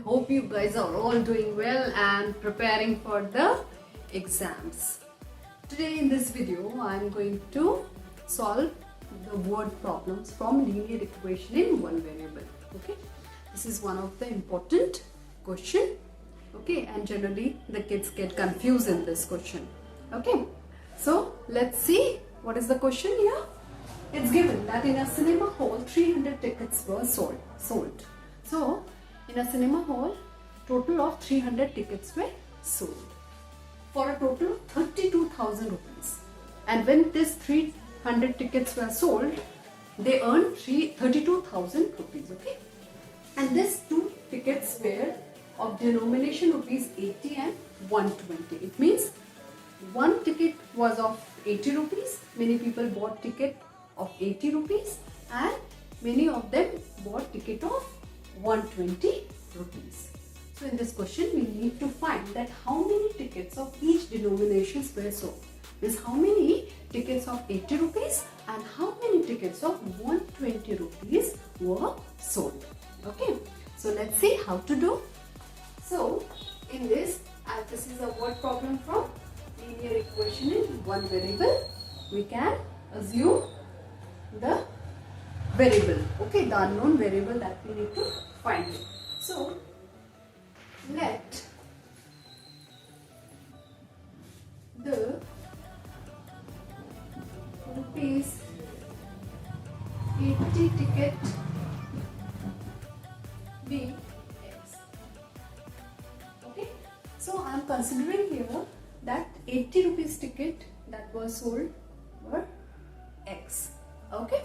Hope you guys are all doing well and preparing for the exams. Today in this video I am going to solve the word problems from linear equation in one variable. Okay, this is one of the important question. Okay, and generally the kids get confused in this question. Okay, so let's see what is the question here. It's given that in a cinema hall 300 tickets were sold. So in a cinema hall total of 300 tickets were sold for a total of 32,000 rupees. And when these 300 tickets were sold, they earned 32,000 rupees. Okay, and these two tickets were of denomination rupees 80 and 120. It means one ticket was of 80 rupees. Many people bought ticket of 80 rupees and many of them bought ticket of 120 rupees. So in this question we need to find that how many tickets of each denominations were sold. Means how many tickets of 80 rupees and how many tickets of 120 rupees were sold. Okay, so let's see how to do. So in this, as this is a word problem from linear equation in one variable, we can assume the variable, okay, the unknown variable that we need to find it. So let the rupees 80 ticket be X. Okay, so I am considering here that 80 rupees ticket that was sold were X. Okay,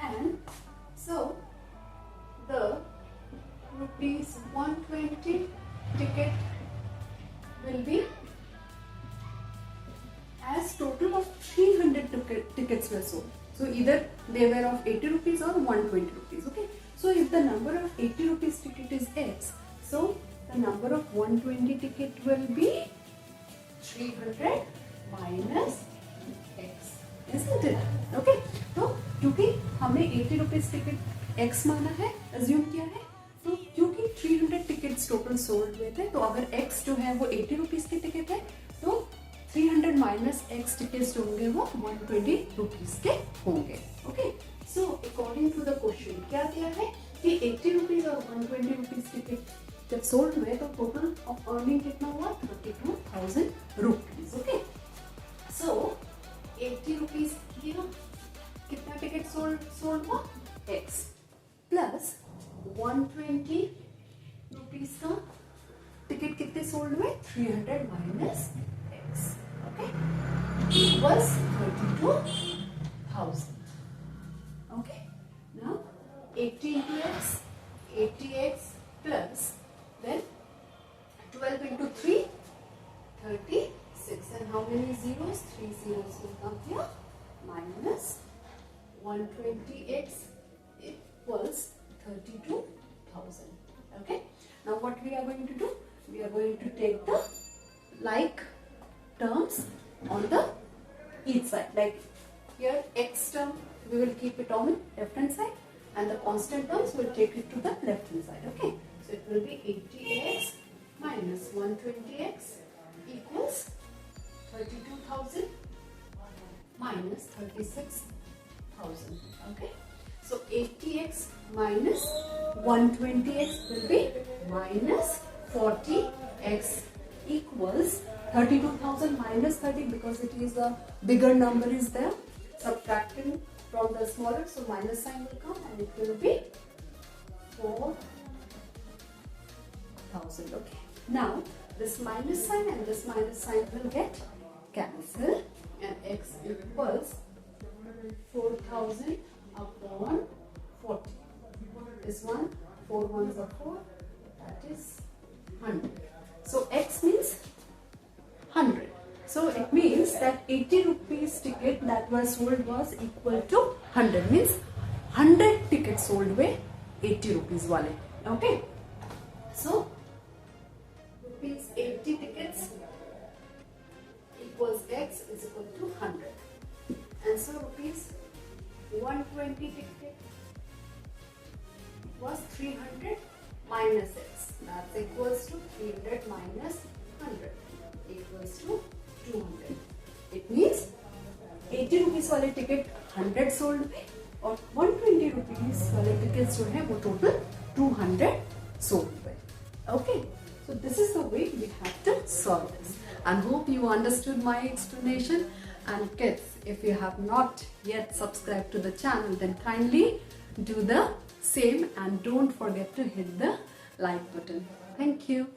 and so the rupees 120 ticket will be, as total of 300 tickets were sold. So either they were of 80 rupees or 120 rupees. Okay, so if the number of 80 rupees ticket is X, so the number of 120 ticket will be 300 minus X, isn't it? Okay, तो क्योंकि हमने 80 rupees ticket X माना है, assume किया है, तो क्योंकि 300 tickets total sold हुए थे, तो अगर X जो है वो 80 रुपीज की टिकट है, तो 300 माइनस X टिकट्स जो होंगे वो 120 रुपीज के होंगे. Okay, so according to the question क्या दिया है कि 80 रुपीज और 120 रुपीज टिकट जब सोल्ड हुए तो टोटल ऑफ अर्निंग कितना हुआ, 32,000 रुपीज. ओके, सो 80 रुपीज की ना कितना टिकट सोल्ड हुआ X प्लस 120 रुपीज का टिकट कितने सोल्ड हुए, 300 minus X. Okay, was 32,000. Okay, now 80 into X, 80X plus then 12 into 3, 36, and how many zeros, 3 zeros will come here, minus 120X equals 32,000. Okay, now what we are going to do, we are going to take the like terms on the each side. Like here X term we will keep it on left hand side and the constant terms will take it to the left hand side. Okay, so it will be 80X minus 120X equals 32,000 minus 36,000. Okay, so 80X minus 120X will be minus 40X equals 32,000 minus 30, because it is a bigger number is there, subtracting from the smaller, so minus sign will come and it will be 4,000. Okay, now this minus sign and this minus sign will get cancelled and X equals 4,000 upon 40. This one, 4 ones are 4, that is 100. So X means 100. So it means that 80 rupees ticket that was sold was equal to 100. Means 100 tickets sold were 80 rupees wale. Okay. So rupees 80 tickets equals X is equal to 100. And so rupees 120 ticket was 300 minus x. That's equals to 300 minus 100 equals to 200. It means 80 rupees वाले ticket 100 sold हुए और 120 rupees वाले tickets जो है वो total 200 sold हुए. Okay, so this is the way we have to solve this. And hope you understood my explanation. And kids, if you have not yet subscribed to the channel, then kindly do the same and don't forget to hit the like button. Thank you.